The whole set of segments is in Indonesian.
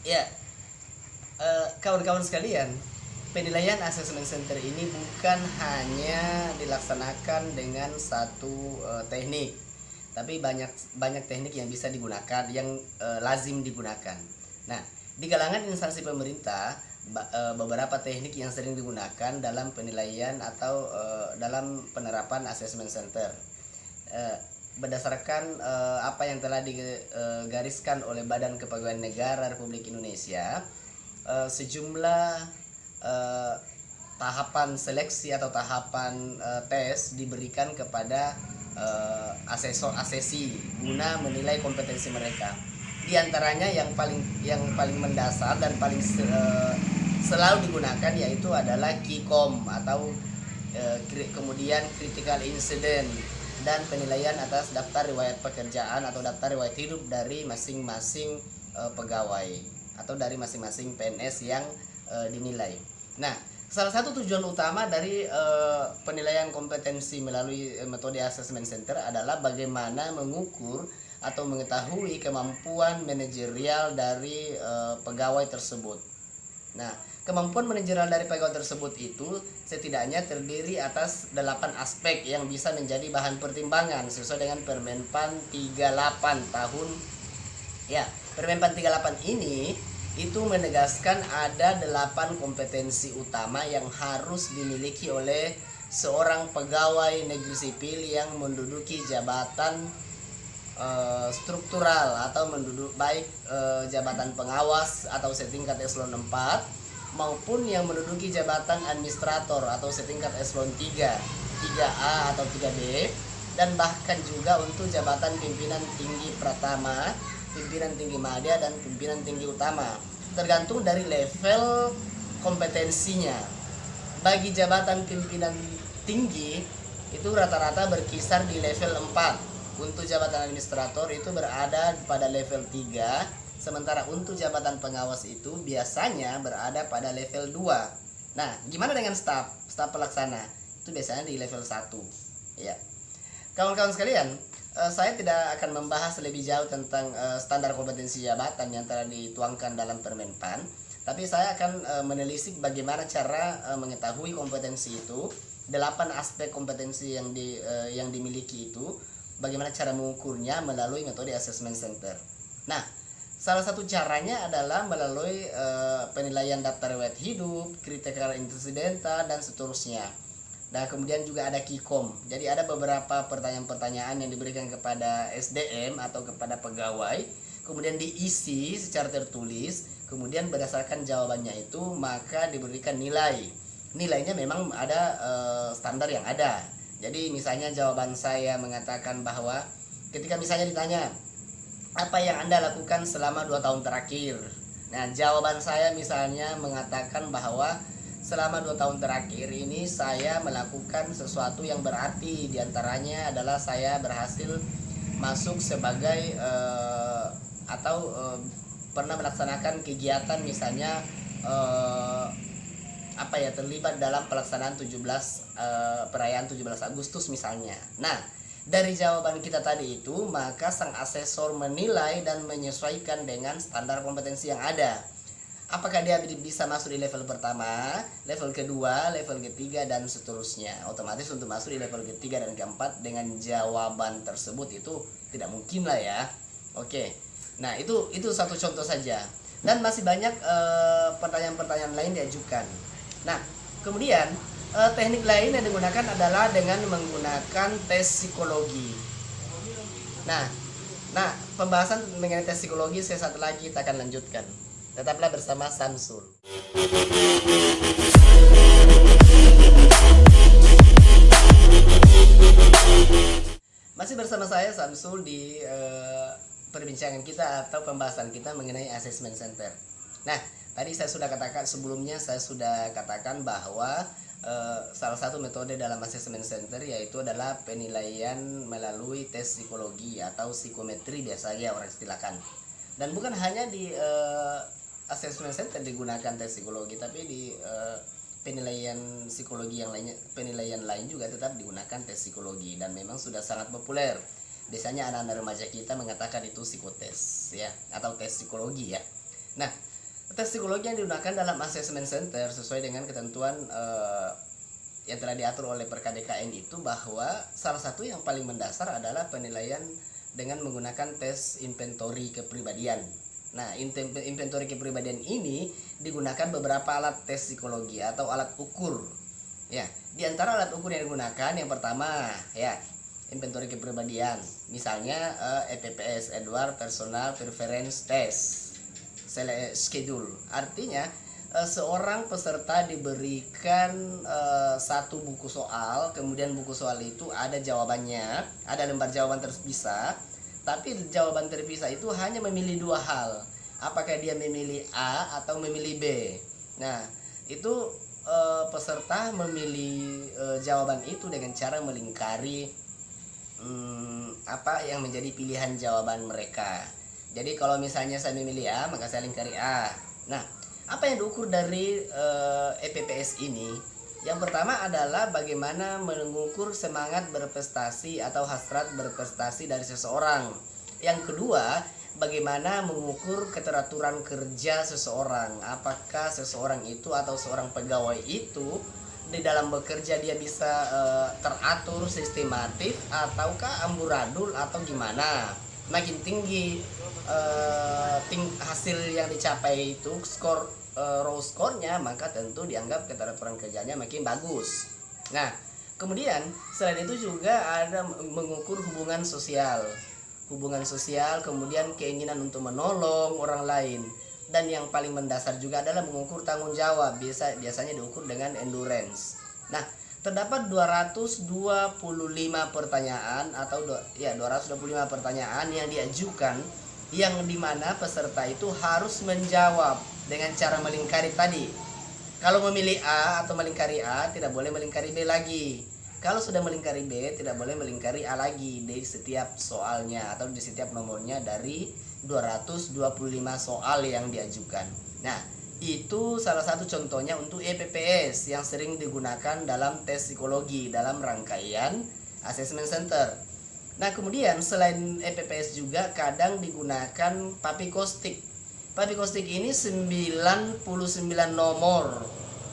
Ya, kawan-kawan sekalian, penilaian asesmen center ini bukan hanya dilaksanakan dengan satu teknik, tapi banyak teknik yang bisa digunakan, yang lazim digunakan. Nah, di kalangan instansi pemerintah, beberapa teknik yang sering digunakan dalam penilaian atau dalam penerapan asesmen center. Berdasarkan apa yang telah digariskan oleh Badan Kepegawaian Negara Republik Indonesia, sejumlah tahapan seleksi atau tahapan tes diberikan kepada asesi guna menilai kompetensi mereka. Di antaranya yang paling mendasar dan paling selalu digunakan yaitu adalah KICOM atau kemudian critical incident dan penilaian atas daftar riwayat pekerjaan atau daftar riwayat hidup dari masing-masing pegawai atau dari masing-masing PNS yang dinilai. Nah, salah satu tujuan utama dari penilaian kompetensi melalui metode assessment center adalah bagaimana mengukur atau mengetahui kemampuan manajerial dari pegawai tersebut. Nah, kemampuan manajerial dari pegawai tersebut itu setidaknya terdiri atas 8 aspek yang bisa menjadi bahan pertimbangan sesuai dengan Permenpan 38 tahun. Ya, Permenpan 38 ini itu menegaskan ada 8 kompetensi utama yang harus dimiliki oleh seorang pegawai negeri sipil yang menduduki jabatan struktural atau baik jabatan pengawas atau setingkat eselon 4 maupun yang menduduki jabatan administrator atau setingkat eselon 3, 3A atau 3B, dan bahkan juga untuk jabatan pimpinan tinggi pratama, pimpinan tinggi madya, dan pimpinan tinggi utama, tergantung dari level kompetensinya. Bagi jabatan pimpinan tinggi itu rata-rata berkisar di level 4. Untuk jabatan administrator itu berada pada level 3, sementara untuk jabatan pengawas itu biasanya berada pada level 2. Nah, gimana dengan staf pelaksana? Itu biasanya di level 1. Ya. Kawan-kawan sekalian, saya tidak akan membahas lebih jauh tentang standar kompetensi jabatan yang telah dituangkan dalam Permenpan, tapi saya akan menelisik bagaimana cara mengetahui kompetensi itu, 8 aspek kompetensi yang dimiliki itu, bagaimana cara mengukurnya melalui metode assessment center. Nah, salah satu caranya adalah melalui penilaian daftar riwayat hidup, critical incident, dan seterusnya. Dan kemudian juga ada KICOM. Jadi ada beberapa pertanyaan-pertanyaan yang diberikan kepada SDM atau kepada pegawai, kemudian diisi secara tertulis, kemudian berdasarkan jawabannya itu maka diberikan nilai. Nilainya memang ada standar yang ada. Jadi misalnya jawaban saya mengatakan bahwa ketika misalnya ditanya apa yang Anda lakukan selama 2 tahun terakhir. Nah, jawaban saya misalnya mengatakan bahwa selama 2 tahun terakhir ini saya melakukan sesuatu yang berarti. Di antaranya adalah saya berhasil masuk sebagai pernah melaksanakan kegiatan misalnya terlibat dalam pelaksanaan perayaan 17 Agustus misalnya. Nah, dari jawaban kita tadi itu maka sang asesor menilai dan menyesuaikan dengan standar kompetensi yang ada. Apakah dia bisa masuk di level pertama, level kedua, level ketiga, dan seterusnya. Otomatis untuk masuk di level ketiga dan keempat dengan jawaban tersebut itu tidak mungkin lah ya. Oke. Nah, itu satu contoh saja. Dan masih banyak pertanyaan-pertanyaan lain diajukan. Nah, kemudian teknik lain yang digunakan adalah dengan menggunakan tes psikologi. Nah, pembahasan mengenai tes psikologi sesaat lagi kita akan lanjutkan. Tetaplah bersama Samsul. Masih bersama saya Samsul di perbincangan kita atau pembahasan kita mengenai assessment center. Nah, tadi saya sudah katakan bahwa salah satu metode dalam assessment center yaitu adalah penilaian melalui tes psikologi atau psikometri biasanya orang istilahkan. Dan bukan hanya di assessment center digunakan tes psikologi, tapi di penilaian psikologi yang lainnya, penilaian lain juga tetap digunakan tes psikologi, dan memang sudah sangat populer. Biasanya anak-anak remaja kita mengatakan itu psikotes ya, atau tes psikologi ya. Nah, tes psikologi yang digunakan dalam assessment center sesuai dengan ketentuan yang telah diatur oleh Perkadkn itu, bahwa salah satu yang paling mendasar adalah penilaian dengan menggunakan tes inventory kepribadian. Nah, inventory kepribadian ini digunakan beberapa alat tes psikologi atau alat ukur. Ya, di antara alat ukur yang digunakan yang pertama ya, inventory kepribadian. Misalnya EPPS, Edward Personal Preference Test Schedule. Artinya seorang peserta diberikan satu buku soal, kemudian buku soal itu ada jawabannya, ada lembar jawaban terpisah, tapi jawaban terpisah itu hanya memilih dua hal, apakah dia memilih A atau memilih B. Nah, itu peserta memilih jawaban itu dengan cara melingkari apa yang menjadi pilihan jawaban mereka. Jadi kalau misalnya saya memilih A, maka saya lingkari A. Nah, apa yang diukur dari EPPS ini? Yang pertama adalah bagaimana mengukur semangat berprestasi atau hasrat berprestasi dari seseorang. Yang kedua, bagaimana mengukur keteraturan kerja seseorang. Apakah seseorang itu atau seorang pegawai itu di dalam bekerja dia bisa teratur, sistematif, ataukah amburadul atau gimana. Makin tinggi hasil yang dicapai itu, skor raw skornya, maka tentu dianggap keteraturan kerjanya makin bagus. Nah, kemudian selain itu juga ada mengukur hubungan sosial, kemudian keinginan untuk menolong orang lain, dan yang paling mendasar juga adalah mengukur tanggung jawab. Biasanya diukur dengan endurance. Nah, terdapat 225 pertanyaan atau 225 pertanyaan yang diajukan, yang dimana peserta itu harus menjawab dengan cara melingkari tadi. Kalau memilih A atau melingkari A, tidak boleh melingkari B lagi. Kalau sudah melingkari B, tidak boleh melingkari A lagi di setiap soalnya atau di setiap nomornya dari 225 soal yang diajukan. Nah, itu salah satu contohnya untuk EPPS yang sering digunakan dalam tes psikologi dalam rangkaian assessment center. Nah, kemudian selain EPPS juga kadang digunakan papikostik. Papikostik ini 99 nomor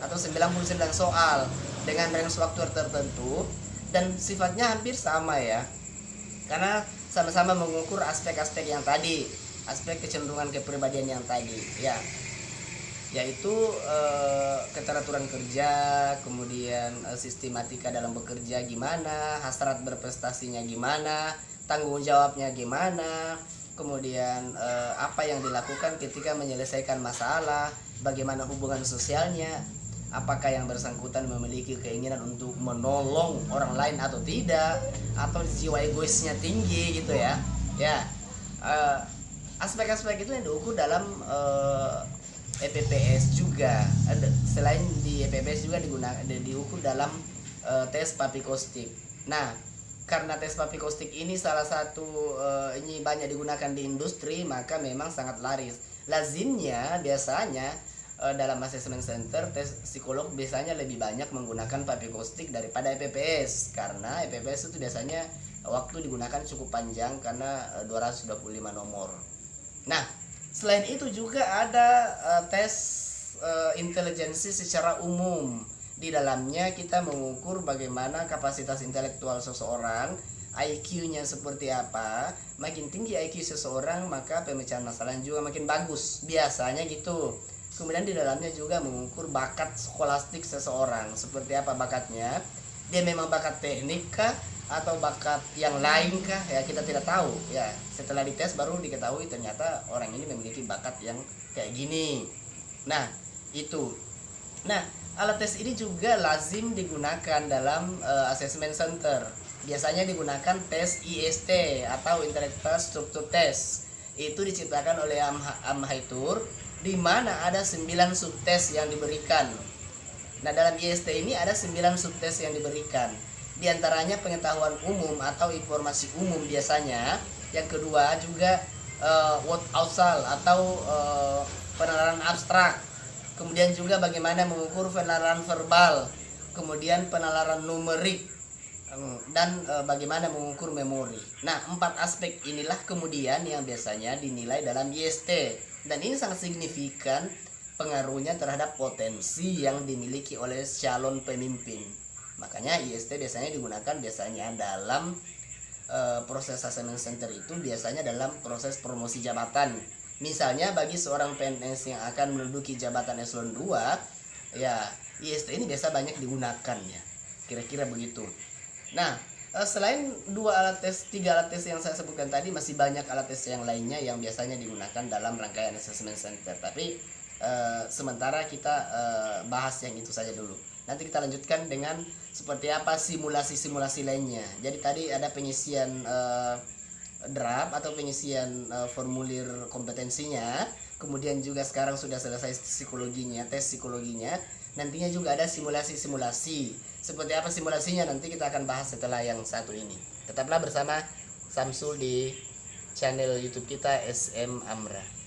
atau 99 soal dengan range waktu tertentu, dan sifatnya hampir sama ya, karena sama-sama mengukur aspek-aspek yang tadi, aspek kecenderungan kepribadian yang tadi ya, yaitu keteraturan kerja, kemudian sistematika dalam bekerja gimana, hasrat berprestasinya gimana, tanggung jawabnya gimana, kemudian apa yang dilakukan ketika menyelesaikan masalah, bagaimana hubungan sosialnya, apakah yang bersangkutan memiliki keinginan untuk menolong orang lain atau tidak, atau jiwa egoisnya tinggi gitu ya. Ya, aspek-aspek itu yang diukur dalam EPPS juga. Selain di EPPS juga diukur dalam tes papikostik. Nah, karena tes papikostik ini salah satu ini banyak digunakan di industri, maka memang sangat laris. Lazimnya biasanya dalam assessment center tes psikolog biasanya lebih banyak menggunakan papikostik daripada EPPS, karena EPPS itu biasanya waktu digunakan cukup panjang karena 225 nomor. Nah, selain itu juga ada tes intelijensi secara umum. Di dalamnya kita mengukur bagaimana kapasitas intelektual seseorang, IQ-nya seperti apa. Makin tinggi IQ seseorang, maka pemecahan masalahnya juga makin bagus. Biasanya gitu. Kemudian di dalamnya juga mengukur bakat skolastik seseorang. Seperti apa bakatnya? Dia memang bakat teknik kah? Atau bakat yang lain kah? Ya, kita tidak tahu. Ya, setelah dites baru diketahui ternyata orang ini memiliki bakat yang kayak gini. Nah, itu. Nah, alat tes ini juga lazim digunakan dalam assessment center. Biasanya digunakan tes IST atau Intellectual Structure Test. Itu diciptakan oleh Amhaitur, di mana ada 9 subtes yang diberikan. Nah, dalam IST ini ada 9 subtes yang diberikan. Di antaranya pengetahuan umum atau informasi umum biasanya. Yang kedua juga word outsal atau penalaran abstrak. kemudian juga bagaimana mengukur penalaran verbal, kemudian penalaran numerik, dan bagaimana mengukur memori. Nah, 4 aspek inilah kemudian yang biasanya dinilai dalam IST, dan ini sangat signifikan pengaruhnya terhadap potensi yang dimiliki oleh calon pemimpin. Makanya IST biasanya digunakan dalam proses assessment center itu biasanya dalam proses promosi jabatan. Misalnya bagi seorang PNS yang akan menduduki jabatan eselon 2, ya IST ini biasa banyak digunakan ya. Kira-kira begitu. Nah, selain 3 alat tes yang saya sebutkan tadi, masih banyak alat tes yang lainnya yang biasanya digunakan dalam rangkaian assessment center. Tapi sementara kita bahas yang itu saja dulu. Nanti kita lanjutkan dengan seperti apa simulasi-simulasi lainnya. Jadi tadi ada pengisian draft atau pengisian formulir kompetensinya. Kemudian juga sekarang sudah selesai psikologinya, tes psikologinya. Nantinya juga ada simulasi-simulasi. Seperti apa simulasinya nanti kita akan bahas setelah yang satu ini. Tetaplah bersama Samsul di channel YouTube kita SM Amra.